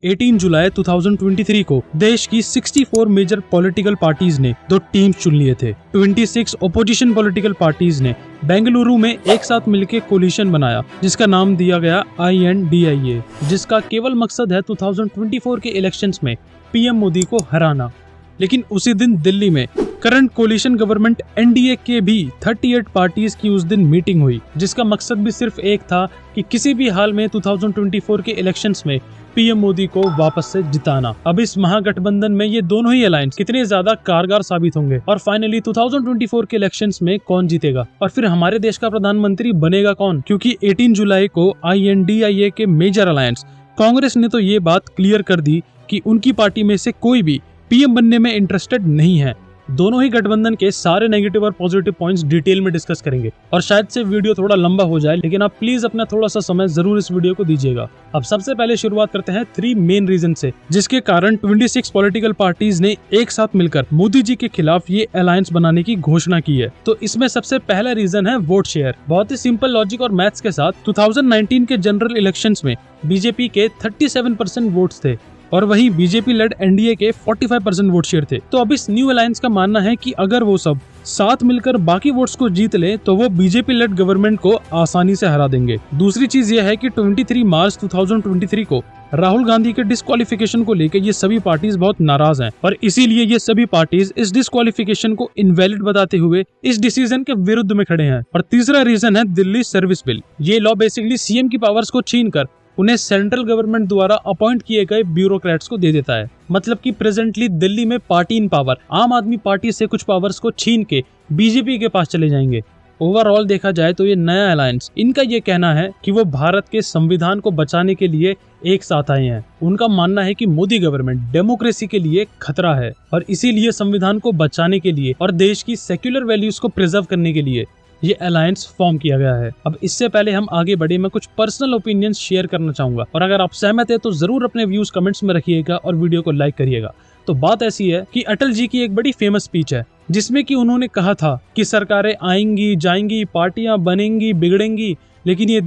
18 जुलाई 2023 को देश की 64 मेजर पॉलिटिकल पार्टीज ने 2 टीम्स चुन लिए थे। 26 ओपोजिशन पॉलिटिकल पार्टीज ने बेंगलुरु में एक साथ मिलकर कोलिशन बनाया, जिसका नाम दिया गया INDIA, जिसका केवल मकसद है 2024 के इलेक्शंस में पीएम मोदी को हराना। लेकिन उसी दिन दिल्ली में करंट कोलिशन गवर्नमेंट NDA के भी 38 पार्टीज की उस दिन मीटिंग हुई, जिसका मकसद भी सिर्फ एक था कि किसी भी हाल में 2024 के इलेक्शंस में पीएम मोदी को वापस से जिताना। अब इस महागठबंधन में ये दोनों ही अलायंस कितने ज्यादा कारगर साबित होंगे और फाइनली 2024 के इलेक्शंस में कौन जीतेगा और फिर हमारे देश का प्रधानमंत्री बनेगा कौन, क्योंकि 18 जुलाई को INDIA के मेजर अलायंस कांग्रेस ने तो ये बात क्लियर कर दी कि उनकी पार्टी में से कोई भी पीएम बनने में इंटरेस्टेड नहीं है। दोनों ही गठबंधन के सारे नेगेटिव और पॉजिटिव पॉइंट्स डिटेल में डिस्कस करेंगे और शायद से वीडियो थोड़ा लंबा हो जाए, लेकिन आप प्लीज अपना थोड़ा सा समय जरूर इस वीडियो को दीजिएगा। अब सबसे पहले शुरुआत करते हैं 3 मेन रीजन से, जिसके कारण 26 पॉलिटिकल पार्टीज ने एक साथ मिलकर मोदी जी के खिलाफ ये अलायंस बनाने की घोषणा की है। तो इसमें सबसे पहला रीजन है वोट शेयर। बहुत ही सिंपल लॉजिक और मैथ्स के साथ 2019 के जनरल इलेक्शंस में बीजेपी के 37% वोट्स थे और वहीं बीजेपी लेड NDA के 45% वोट शेयर थे। तो अब इस न्यू अलायंस का मानना है कि अगर वो सब साथ मिलकर बाकी वोट्स को जीत ले तो वो बीजेपी लेड गवर्नमेंट को आसानी से हरा देंगे। दूसरी चीज ये है कि 23 मार्च 2023 को राहुल गांधी के डिस्क्वालिफिकेशन को लेकर ये सभी पार्टीज बहुत नाराज हैं और इसीलिए ये सभी पार्टीज इस डिस्क्वालिफिकेशन को इनवैलिड बताते हुए इस डिसीजन के विरुद्ध में खड़े हैं। और तीसरा रीजन है दिल्ली सर्विस बिल। ये लॉ बेसिकली सीएम की पावर्स को छीनकर उन्हें सेंट्रल गवर्नमेंट द्वारा अपॉइंट किए गए ब्यूरोक्रेट्स को दे देता है। मतलब कि प्रेजेंटली दिल्ली में पार्टी इन पावर आम आदमी पार्टी से कुछ पावर्स को छीन के बीजेपी के पास चले जाएंगे। ओवरऑल देखा जाए तो ये नया अलायंस, इनका ये कहना है कि वो भारत के संविधान को बचाने के लिए एक साथ आए हैं। उनका मानना है कि मोदी गवर्नमेंट डेमोक्रेसी के लिए खतरा है और इसीलिए संविधान को बचाने के लिए और देश की सेक्युलर वैल्यूज को प्रिजर्व करने के लिए ये अलायंस फॉर्म किया गया है। अब इससे पहले हम आगे बढ़े, मैं कुछ पर्सनल ओपिनियंस शेयर करना चाहूंगा और अगर आप सहमत है तो जरूर अपने व्यूज कमेंट्स में रखिएगा और वीडियो को लाइक करिएगा। तो बात ऐसी है कि अटल जी की एक बड़ी फेमस स्पीच है जिसमें कि उन्होंने कहा था कि सरकारें आएंगी जाएंगी, पार्टियां बनेंगी बिगड़ेंगी, लेकिन ये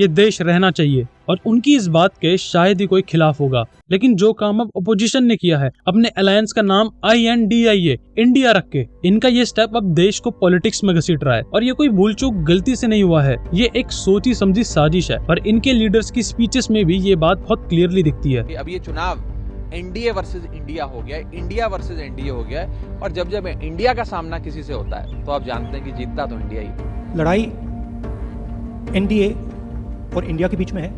देश रहना चाहिए। और उनकी इस बात के शायद ही कोई खिलाफ होगा। लेकिन जो काम अब अपोजिशन ने किया है, अपने अलायंस का नाम INDIA इंडिया रख के, इनका ये स्टेप अब देश को पॉलिटिक्स में घसीट रहा है और ये कोई भूल चूक गलती से नहीं हुआ है। ये एक सोची समझी साजिश है और इनके लीडर्स की स्पीचेस में भी ये बात बहुत क्लियरली दिखती है। अब ये चुनाव NDA वर्सेस इंडिया हो गया, इंडिया वर्सेस NDA हो गया और जब इंडिया का सामना किसी से होता है तो आप जानते हैं कि जीतता तो इंडिया ही। लड़ाई NDA और इंडिया के बीच में है,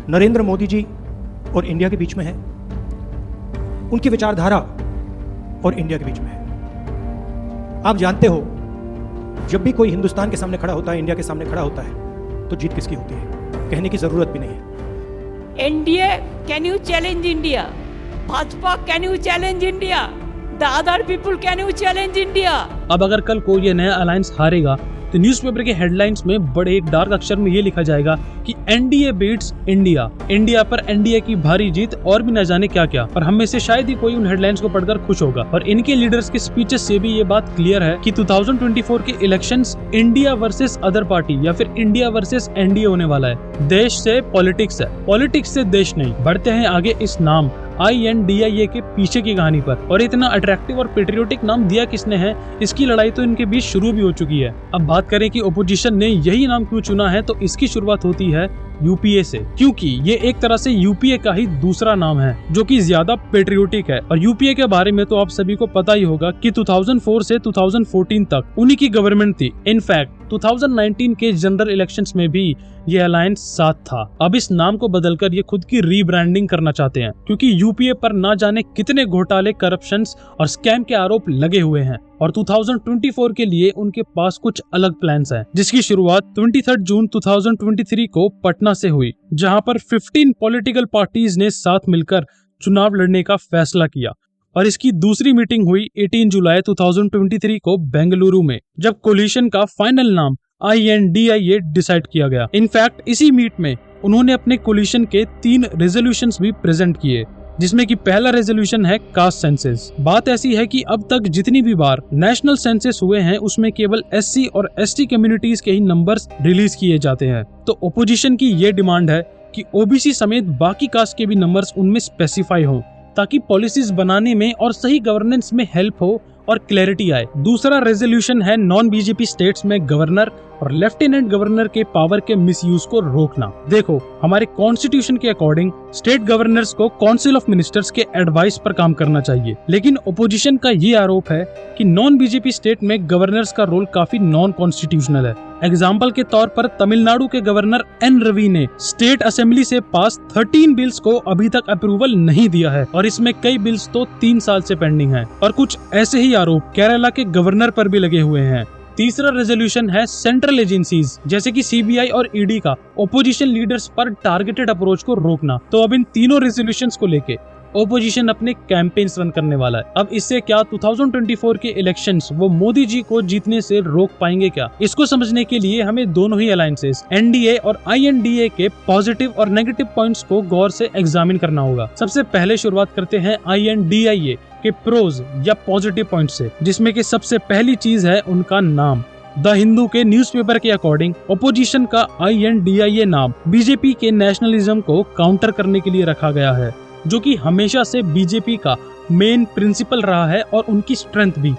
नरेंद्र मोदी जी और इंडिया के बीच में है, उनकी विचारधारा और इंडिया के बीच में है। आप जानते हो जब भी कोई हिंदुस्तान के सामने खड़ा होता है, इंडिया के सामने खड़ा होता है, तो जीत किसकी होती है, कहने की जरूरत भी नहीं है। NDA, can you challenge India? Bhajpa, can you challenge India? The other people, can you challenge India? अब अगर कल को ये नया अलायंस हारेगा तो न्यूज़पेपर के हेडलाइंस में बड़े डार्क अक्षर में ये लिखा जाएगा कि NDA बीट्स इंडिया, इंडिया पर NDA की भारी जीत और भी न जाने क्या क्या। और हम में से शायद ही कोई उन हेडलाइंस को पढ़कर खुश होगा। और इनके लीडर्स के स्पीचेस से भी ये बात क्लियर है कि 2024 के elections India versus other party या फिर इंडिया वर्सेस NDA होने वाला है। देश से पॉलिटिक्स है, पॉलिटिक्स से देश नहीं। बढ़ते हैं आगे इस नाम INDIA के पीछे की कहानी पर। और इतना अट्रैक्टिव और पेट्रियोटिक नाम दिया किसने है, इसकी लड़ाई तो इनके बीच शुरू भी हो चुकी है। अब बात करें कि ओपोजिशन ने यही नाम क्यों चुना है, तो इसकी शुरुआत होती है UPA से, क्योंकि ये एक तरह से UPA का ही दूसरा नाम है जो कि ज्यादा पेट्रियोटिक है। और UPA के बारे में तो आप सभी को पता ही होगा कि 2004 से 2014 तक उन्हीं की गवर्नमेंट थी। इनफैक्ट 2019 के जनरल इलेक्शंस में भी ये अलायंस साथ था। अब इस नाम को बदलकर ये खुद की रीब्रांडिंग करना चाहते हैं, क्योंकि UPA पर ना जाने कितने घोटाले, करप्शंस और स्कैम के आरोप लगे हुए हैं। और 2024 के लिए उनके पास कुछ अलग प्लान्स हैं, जिसकी शुरुआत 23 जून 2023 को पटना से हुई, जहां पर 15 पॉलिटिकल पार्टीज ने साथ मिलकर चुनाव लड़ने का फैसला किया। और इसकी दूसरी मीटिंग हुई 18 जुलाई 2023 को बेंगलुरु में, जब कोलिशन का फाइनल नाम INDIA डिसाइड किया गया। इनफैक्ट इसी मीट में उन्होंने अपने कोलिशन के 3 रेजोल्यूशंस भी प्रेजेंट किए, जिसमें कि पहला रेजोल्यूशन है कास्ट सेंसस। बात ऐसी है कि अब तक जितनी भी बार नेशनल सेंसस हुए हैं उसमें केवल SC और ST कम्युनिटीज के ही नंबर्स रिलीज किए जाते हैं। तो ओपोजिशन की ये डिमांड है कि ओबीसी समेत बाकी कास्ट के भी नंबर्स उनमें स्पेसिफाई हों, ताकि पॉलिसीज बनाने में और सही गवर्नेंस में हेल्प हो और क्लैरिटी आए। दूसरा रेजोल्यूशन है नॉन बीजेपी स्टेट्स में गवर्नर और लेफ्टिनेंट गवर्नर के पावर के मिसयूज को रोकना। देखो, हमारे कॉन्स्टिट्यूशन के अकॉर्डिंग स्टेट गवर्नर्स को काउंसिल ऑफ मिनिस्टर्स के एडवाइस पर काम करना चाहिए, लेकिन ओपोजिशन का ये आरोप है कि नॉन बीजेपी स्टेट में गवर्नर्स का रोल काफी नॉन कॉन्स्टिट्यूशनल है। एग्जाम्पल के तौर पर तमिलनाडु के गवर्नर एन रवि ने स्टेट असेंबली से पास 13 बिल्स को अभी तक अप्रूवल नहीं दिया है और इसमें कई बिल्स तो 3 साल से पेंडिंग है। और कुछ ऐसे ही आरोप केरला के गवर्नर पर भी लगे हुए हैं। तीसरा रेजोल्यूशन है सेंट्रल एजेंसीज जैसे कि सीबीआई और ईडी का ओपोजिशन लीडर्स पर टारगेटेड अप्रोच को रोकना। तो अब इन तीनों रेजोल्यूशंस को लेके ओपोजिशन अपने कैंपेन्स रन करने वाला है। अब इससे क्या 2024 के इलेक्शंस वो मोदी जी को जीतने से रोक पाएंगे क्या? इसको समझने के लिए हमें दोनों ही अलायंसेस एनडीए और आईएनडीए के पॉजिटिव और नेगेटिव पॉइंट्स को गौर से एग्जामिन करना होगा। सबसे पहले शुरुआत करते हैं आईएनडीआईए के प्रोज या पॉजिटिव पॉइंट से, जिसमें कि सबसे पहली चीज है उनका नाम। द हिंदू के न्यूज़पेपर के अकॉर्डिंग ओपोजिशन का आईएनडीआईए नाम बीजेपी के नेशनलिज्म को काउंटर करने के लिए रखा गया है, जो कि हमेशा से बीजेपी का मेन प्रिंसिपल रहा है और उनकी स्ट्रेंथ भी।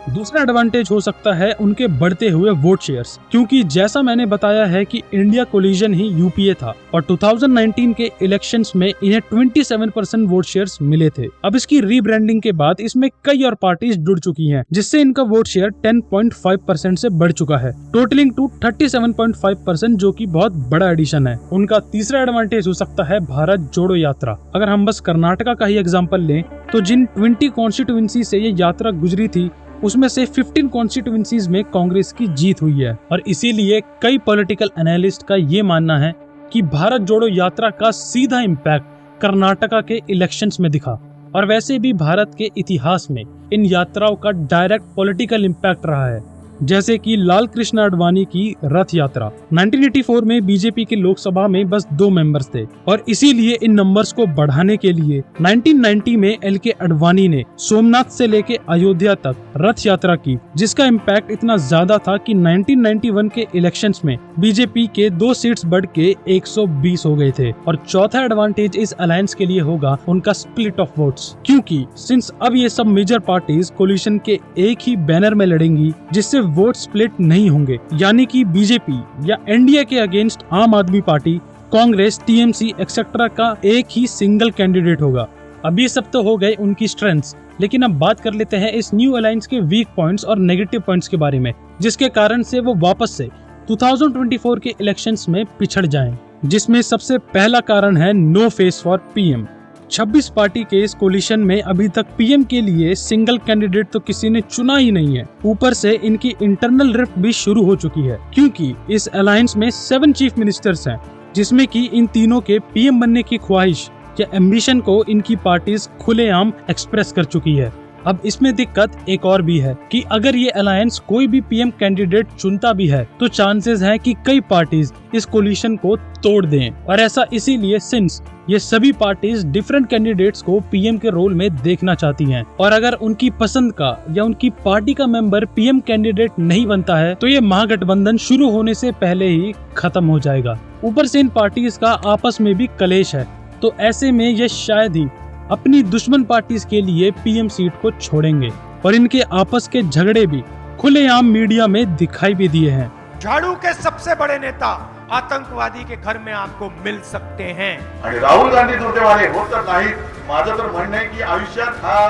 दूसरा एडवांटेज हो सकता है उनके बढ़ते हुए वोट शेयर्स, क्योंकि जैसा मैंने बताया है कि इंडिया कोलिजन ही यूपीए था और 2019 के इलेक्शंस में इन्हें 27% वोट शेयर्स मिले थे। अब इसकी रीब्रांडिंग के बाद इसमें कई और पार्टीज जुड़ चुकी हैं, जिससे इनका वोट शेयर 10.5% से बढ़ चुका है, टोटलिंग टू 37.5%, जो कि बहुत बड़ा एडिशन है। उनका तीसरा एडवांटेज हो सकता है भारत जोड़ो यात्रा। अगर हम बस कर्नाटका का ही एग्जाम्पल लें तो जिन 20 कॉन्स्टिट्यूएंसी से ये यात्रा गुजरी थी उसमें से 15 कॉन्स्टिट्यूएंसीज में कांग्रेस की जीत हुई है और इसीलिए कई पॉलिटिकल एनालिस्ट का ये मानना है कि भारत जोड़ो यात्रा का सीधा इम्पैक्ट कर्नाटका के इलेक्शंस में दिखा। और वैसे भी भारत के इतिहास में इन यात्राओं का डायरेक्ट पॉलिटिकल इम्पैक्ट रहा है, जैसे कि लाल कृष्ण आडवाणी की रथ यात्रा। 1984 में बीजेपी के लोकसभा में बस 2 मेंबर्स थे और इसीलिए इन नंबर्स को बढ़ाने के लिए 1990 में एलके आडवाणी ने सोमनाथ से लेके अयोध्या तक रथ यात्रा की, जिसका इम्पैक्ट इतना ज्यादा था कि 1991 के इलेक्शंस में बीजेपी के 2 सीट्स बढ़ के 120 हो गए थे। और चौथा एडवांटेज इस अलायंस के लिए होगा उनका स्प्लिट ऑफ वोट्स, क्योंकि सिंस अब ये सब मेजर पार्टीज कोलिशन के एक ही बैनर में लड़ेंगी, जिससे वोट स्प्लिट नहीं होंगे, यानी कि बीजेपी या एनडीए के अगेंस्ट आम आदमी पार्टी, कांग्रेस, टीएमसी एक्सेट्रा का एक ही सिंगल कैंडिडेट होगा। अब ये सब तो हो गए उनकी स्ट्रेंथ्स, लेकिन अब बात कर लेते हैं इस न्यू अलायंस के वीक पॉइंट्स और नेगेटिव पॉइंट्स के बारे में, जिसके कारण से वो वापस से 2024 के इलेक्शंस में पिछड़ जाएं। जिसमें सबसे पहला कारण है no face for PM. 26 party के इस कोलिशन में अभी तक पीएम के लिए सिंगल कैंडिडेट तो किसी ने चुना ही नहीं है। ऊपर से इनकी इंटरनल रिफ्ट भी शुरू हो चुकी है, क्योंकि इस अलायंस में 7 चीफ मिनिस्टर्स हैं, जिसमें कि इन तीनों के पीएम बनने की ख्वाहिश या एम्बिशन को इनकी पार्टीज खुलेआम एक्सप्रेस कर चुकी है। अब इसमें दिक्कत एक और भी है कि अगर ये अलायंस कोई भी पीएम कैंडिडेट चुनता भी है तो चांसेस है कि कई पार्टीज इस कोलिशन को तोड़ दें, और ऐसा इसीलिए सिंस ये सभी पार्टीज डिफरेंट कैंडिडेट्स को पीएम के रोल में देखना चाहती हैं, और अगर उनकी पसंद का या उनकी पार्टी का मेंबर पीएम कैंडिडेट नहीं बनता है तो ये महागठबंधन शुरू होने से पहले ही खत्म हो जाएगा। ऊपर से इन पार्टीज का आपस में भी कलेश है, तो ऐसे में ये शायद ही अपनी दुश्मन पार्टीज के लिए पीएम सीट को छोड़ेंगे, और इनके आपस के झगड़े भी खुलेआम मीडिया में दिखाई भी दिए हैं। झाड़ू के सबसे बड़े नेता आतंकवादी के घर में आपको मिल सकते हैं। आणि राहुल गांधी दुर्दैवाने होत तर नाही। माझं तर म्हणणं आहे की आयुष्यात हा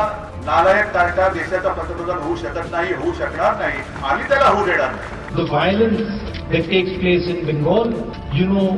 नालायक तारटा देशाचा पंतप्रधान होऊ शकत नाही, होऊ शकणार नाही, आम्ही त्याला होऊ देणार नाही। The violence that takes place in Bengal, you know,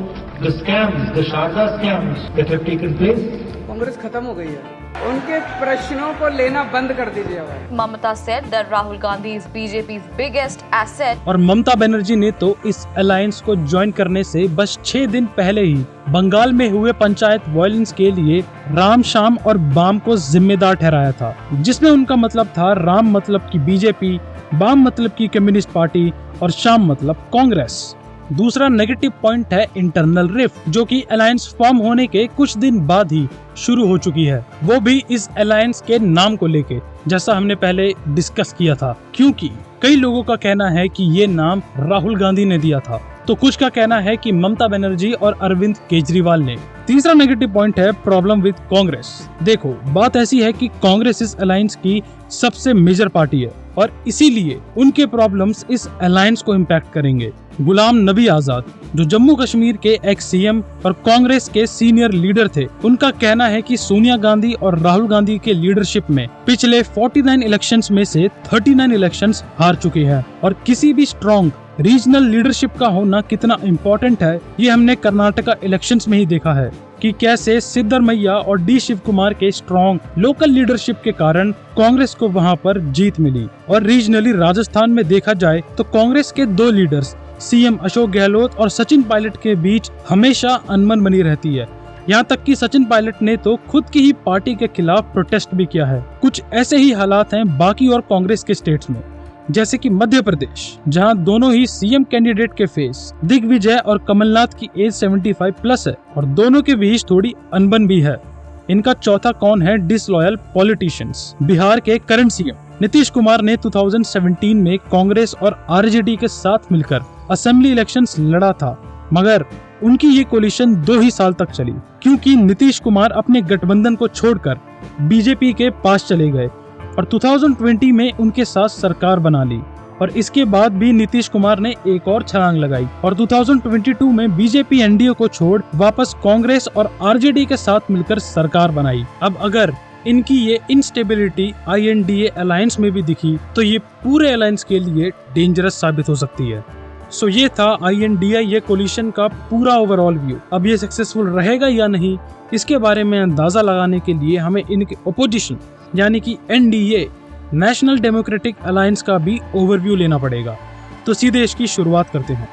the scams, the Sharda scams that have taken place. Congress खत्म हो गई है, उनके प्रश्नों को लेना बंद कर दीजिए अब। Mamata said that Rahul Gandhi is BJP's biggest asset. और ममता बनर्जी ने तो इस अलायंस को ज्वाइन करने से बस 6 दिन पहले ही बंगाल में हुए पंचायत वायलेंस के लिए राम, शाम और बाम को जिम्मेदार ठहराया था, जिसमें उनका मतलब था राम मतलब की बीजेपी, बाम मतलब की कम्युनिस्ट पार्टी और शाम मतलब कांग्रेस। दूसरा नेगेटिव पॉइंट है इंटरनल रिफ्ट, जो कि अलायंस फॉर्म होने के कुछ दिन बाद ही शुरू हो चुकी है, वो भी इस अलायंस के नाम को लेके, जैसा हमने पहले डिस्कस किया था, क्योंकि कई लोगों का कहना है कि ये नाम राहुल गांधी ने दिया था। तो कुछ का कहना है कि ममता बनर्जी और अरविंद केजरीवाल ने। तीसरा नेगेटिव पॉइंट है प्रॉब्लम विद कांग्रेस। देखो, बात ऐसी है कि कांग्रेस इस अलायंस की सबसे मेजर पार्टी है और इसीलिए उनके प्रॉब्लम्स इस अलायंस को इम्पैक्ट करेंगे। गुलाम नबी आजाद, जो जम्मू कश्मीर के एक्स सीएम और कांग्रेस के सीनियर लीडर थे, उनका कहना है कि सोनिया गांधी और राहुल गांधी के लीडरशिप में पिछले 49 इलेक्शंस में से 39 इलेक्शंस हार चुके हैं और किसी भी स्ट्रॉन्ग रीजनल लीडरशिप का होना कितना इम्पोर्टेंट है, ये हमने कर्नाटका इलेक्शंस में ही देखा है कि कैसे सिद्धरमैया और डी शिव कुमार के स्ट्रॉन्ग लोकल लीडरशिप के कारण कांग्रेस को वहां पर जीत मिली। और रीजनली राजस्थान में देखा जाए तो कांग्रेस के दो लीडर्स सीएम अशोक गहलोत और सचिन पायलट के बीच हमेशा अनबन बनी रहती है। यहाँ तक कि सचिन पायलट ने तो खुद की ही पार्टी के खिलाफ प्रोटेस्ट भी किया है। कुछ ऐसे ही हालात हैं बाकी और कांग्रेस के स्टेट्स में, जैसे कि मध्य प्रदेश, जहां दोनों ही सीएम कैंडिडेट के फेस दिग्विजय और कमलनाथ की एज 75 प्लस है और दोनों के बीच थोड़ी अनबन भी है। इनका चौथा कौन है? Disloyal politicians. बिहार के करंट सीएम नीतीश कुमार ने 2017 में कांग्रेस और आरजेडी के साथ मिलकर असेंबली इलेक्शंस लड़ा था, मगर उनकी ये कोलिशन 2 ही साल तक चली क्योंकि नीतीश कुमार अपने गठबंधन को छोड़कर बीजेपी के पास चले गए और 2020 में उनके साथ सरकार बना ली। और इसके बाद भी नीतीश कुमार ने एक और छलांग लगाई और 2022 में बीजेपी एनडीए को छोड़ वापस कांग्रेस और आरजेडी के साथ मिलकर सरकार बनाई। अब अगर इनकी ये इंस्टेबिलिटी आईएनडीए अलायंस में भी दिखी तो ये पूरे अलायंस के लिए डेंजरस साबित हो सकती है। सो ये था आईएनडीए ये कोलिशन का पूरा ओवरऑल व्यू। अब ये सक्सेसफुल रहेगा या नहीं, इसके बारे में अंदाजा लगाने के लिए हमें इनके ओपोजिशन यानी कि एनडीए नेशनल डेमोक्रेटिक अलायंस का भी ओवरव्यू लेना पड़ेगा। तो सीधे इसकी शुरुआत करते हैं।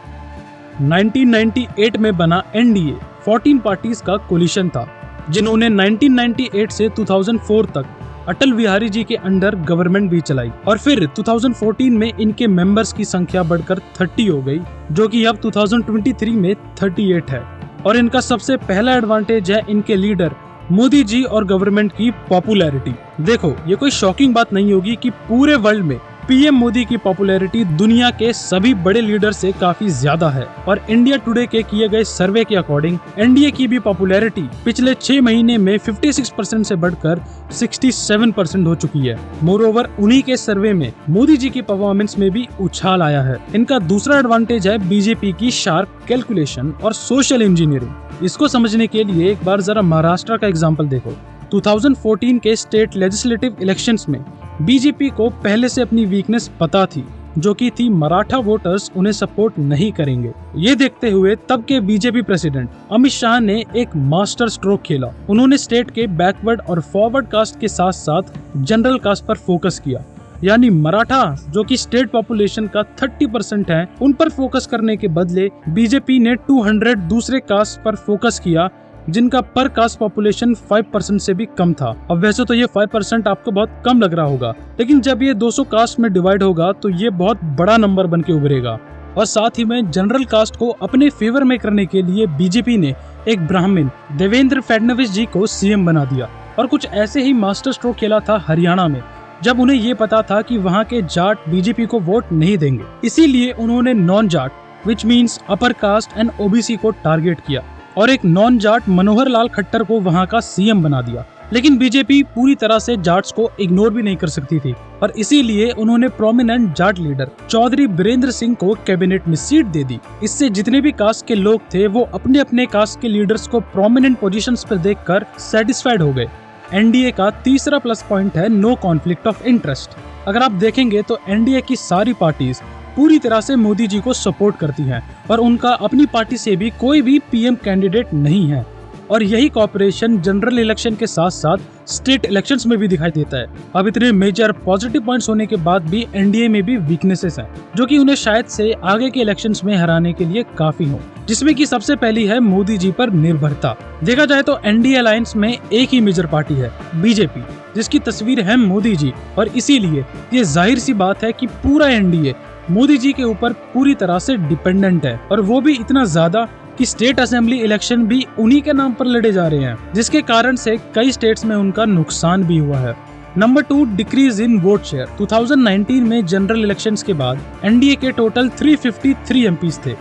1998 में बना एनडीए 14 पार्टीज का कोलिशन था, जिन्होंने 1998 से 2004 तक अटल बिहारी जी के अंडर गवर्नमेंट भी चलाई और फिर 2014 में इनके मेंबर्स की संख्या बढ़कर 30 हो गई, जो कि अब 2023 में 38 है। और इनका सबसे पहला एडवांटेज है इनके लीडर मोदी जी और गवर्नमेंट की पॉपुलैरिटी। देखो, ये कोई शॉकिंग बात नहीं होगी कि पूरे वर्ल्ड में पीएम मोदी की पॉपुलैरिटी दुनिया के सभी बड़े लीडर से काफी ज्यादा है और इंडिया टुडे के किए गए सर्वे के अकॉर्डिंग एनडीए की भी पॉपुलैरिटी पिछले 6 महीने में 56% से बढ़कर 67% हो चुकी है। मोरओवर उन्हीं के सर्वे में मोदी जी की परफॉर्मेंस में भी उछाल आया है। इनका दूसरा एडवांटेज है बीजेपी की शार्प कैलकुलेशन और सोशल इंजीनियरिंग। इसको समझने के लिए एक बार जरा महाराष्ट्र का एग्जाम्पल देखो। 2014 के स्टेट लेजिस्लेटिव इलेक्शंस में बीजेपी को पहले से अपनी वीकनेस पता थी, जो कि थी मराठा वोटर्स उन्हें सपोर्ट नहीं करेंगे। ये देखते हुए तब के बीजेपी प्रेसिडेंट अमित शाह ने एक मास्टर स्ट्रोक खेला। उन्होंने स्टेट के बैकवर्ड और फॉरवर्ड कास्ट के साथ साथ जनरल कास्ट पर फोकस किया, यानी मराठा जो कि स्टेट पॉपुलेशन का 30% है, उन पर फोकस करने के बदले बीजेपी ने 200 दूसरे कास्ट पर फोकस किया जिनका पर कास्ट पॉपुलेशन 5% से भी कम था। अब वैसे तो ये 5% आपको बहुत कम लग रहा होगा, लेकिन जब ये 200 कास्ट में डिवाइड होगा तो ये बहुत बड़ा नंबर बन के उभरेगा। और साथ ही में जनरल कास्ट को अपने फेवर में करने के लिए बीजेपी ने एक ब्राह्मण देवेंद्र फडणवीस जी को सीएम बना दिया। और कुछ ऐसे ही मास्टर स्ट्रोक खेला था हरियाणा में, जब उन्हें ये पता था कि वहाँ के जाट बीजेपी को वोट नहीं देंगे, इसीलिए उन्होंने non Jat which means upper caste and OBC को टारगेट किया और एक नॉन जाट मनोहर लाल खट्टर को वहां का सीएम बना दिया। लेकिन बीजेपी पूरी तरह से जाट्स को इग्नोर भी नहीं कर सकती थी और इसीलिए उन्होंने प्रोमिनेंट जाट लीडर चौधरी बीरेंद्र सिंह को कैबिनेट में सीट दे दी। इससे जितने भी कास्ट के लोग थे वो अपने अपने कास्ट के लीडर्स को प्रोमिनेंट पोजीशंस पर देखकर सेटिस्फाइड हो गए। एनडीए का तीसरा प्लस पॉइंट है नो कॉन्फ्लिक्ट ऑफ इंटरेस्ट। अगर आप देखेंगे तो एनडीए की सारी पार्टीज पूरी तरह से मोदी जी को सपोर्ट करती हैं और उनका अपनी पार्टी से भी कोई भी पीएम कैंडिडेट नहीं है। और यही कॉपरेशन जनरल इलेक्शन के साथ साथ स्टेट इलेक्शंस में भी दिखाई देता है। अब इतने मेजर पॉजिटिव पॉइंट्स होने के बाद भी एनडीए में भी वीकनेसेस हैं, जो कि उन्हें शायद से आगे के इलेक्शंस में हराने के लिए काफी हो, जिसमें कि सबसे पहली है मोदी जी पर निर्भरता। देखा जाए तो एनडीए अलायंस में एक ही मेजर पार्टी है, बीजेपी, जिसकी तस्वीर है मोदी जी, और इसीलिए ये जाहिर सी बात है कि पूरा एनडीए मोदी जी के ऊपर पूरी तरह से डिपेंडेंट है, और वो भी इतना ज्यादा कि स्टेट असेंबली इलेक्शन भी उन्हीं के नाम पर लड़े जा रहे हैं, जिसके कारण से कई स्टेट्स में उनका नुकसान भी हुआ है। Number 2, decrease in vote share. 2019 में जनरल इलेक्शंस के बाद एनडीए के टोटल 353 एमपीज थे,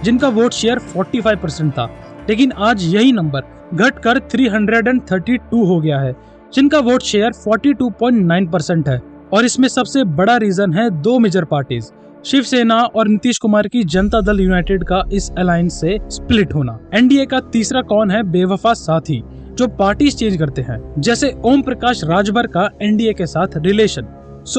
जिनका वोट शेयर 45% था, लेकिन आज यही नंबर घटकर 332 हो गया है, जिनका वोट शेयर 42.9% है। और इसमें सबसे बड़ा रीजन है दो मेजर पार्टीज, शिवसेना और नीतीश कुमार की जनता दल यूनाइटेड का इस अलायंस से स्प्लिट होना। एनडीए का तीसरा कौन है? बेवफा साथी जो पार्टीज चेंज करते हैं, जैसे ओम प्रकाश राजभर का एनडीए के साथ relation.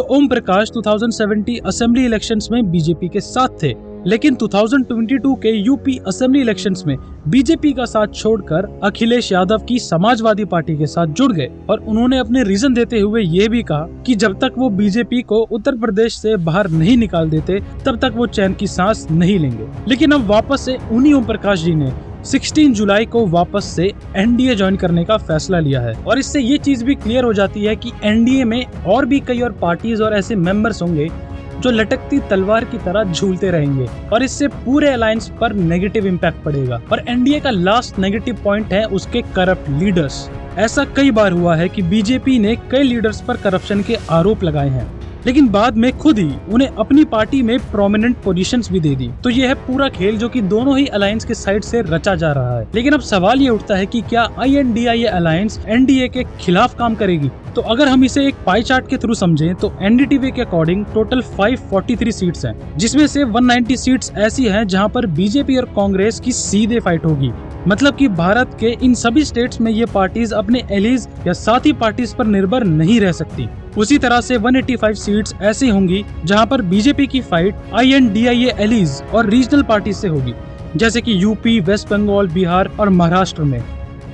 Om Prakash 2070 assembly elections में बीजेपी के साथ थे, लेकिन 2022 के यूपी असेंबली इलेक्शंस में बीजेपी का साथ छोड़कर अखिलेश यादव की समाजवादी पार्टी के साथ जुड़ गए। और उन्होंने अपने रीजन देते हुए ये भी कहा कि जब तक वो बीजेपी को उत्तर प्रदेश से बाहर नहीं निकाल देते, तब तक वो चैन की सांस नहीं लेंगे। लेकिन अब वापस से उन्हीं ओम प्रकाश जी ने 16 जुलाई को वापस से एनडीए ज्वाइन करने का फैसला लिया है। और इससे ये चीज भी क्लियर हो जाती है कि एनडीए में और भी कई और पार्टीज और ऐसे मेंबर्स होंगे जो लटकती तलवार की तरह झूलते रहेंगे, और इससे पूरे अलायंस पर नेगेटिव इम्पैक्ट पड़ेगा। और एनडीए का लास्ट नेगेटिव पॉइंट है उसके करप्ट लीडर्स। ऐसा कई बार हुआ है कि बीजेपी ने कई लीडर्स पर करप्शन के आरोप लगाए हैं, लेकिन बाद में खुद ही उन्हें अपनी पार्टी में प्रोमिनेंट पोजीशंस भी दे दी। तो ये है पूरा खेल जो कि दोनों ही अलायंस के साइड से रचा जा रहा है। लेकिन अब सवाल ये उठता है कि क्या INDIA अलायंस एनडीए के खिलाफ काम करेगी? तो अगर हम इसे एक पाई चार्ट के थ्रू समझें तो एनडीटीवी के अकॉर्डिंग टोटल 543 सीट्स हैं, जिसमें से 190 सीट्स ऐसी हैं जहां पर बीजेपी और कांग्रेस की सीधे फाइट होगी। मतलब कि भारत के इन सभी स्टेट्स में ये पार्टीज अपने एलीज या साथी पार्टीज पर निर्भर नहीं रह सकती। उसी तरह से 185 सीट्स ऐसी होंगी जहां पर बीजेपी की फाइट INDIA एलीज और रीजनल पार्टी से होगी, जैसे कि यूपी, वेस्ट बंगाल, बिहार और महाराष्ट्र में।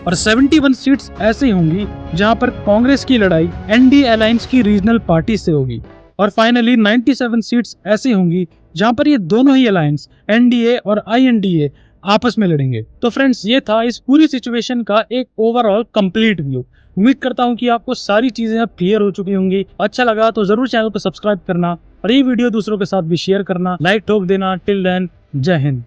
और 71 सीट्स ऐसी होंगी जहां पर कांग्रेस की लड़ाई एनडीए अलायंस की रीजनल पार्टी से होगी। और फाइनली 97 सीट्स ऐसी होंगी जहां पर ये दोनों ही अलायंस एनडीए और INDA आपस में लड़ेंगे। तो फ्रेंड्स, ये था इस पूरी सिचुएशन का एक ओवरऑल कंप्लीट व्यू। उम्मीद करता हूँ कि आपको सारी चीजें अब क्लियर हो चुकी होंगी। अच्छा लगा तो जरूर चैनल को सब्सक्राइब करना और ये वीडियो दूसरों के साथ भी शेयर करना, लाइक ठोक देना। टिल देन, जय हिंद।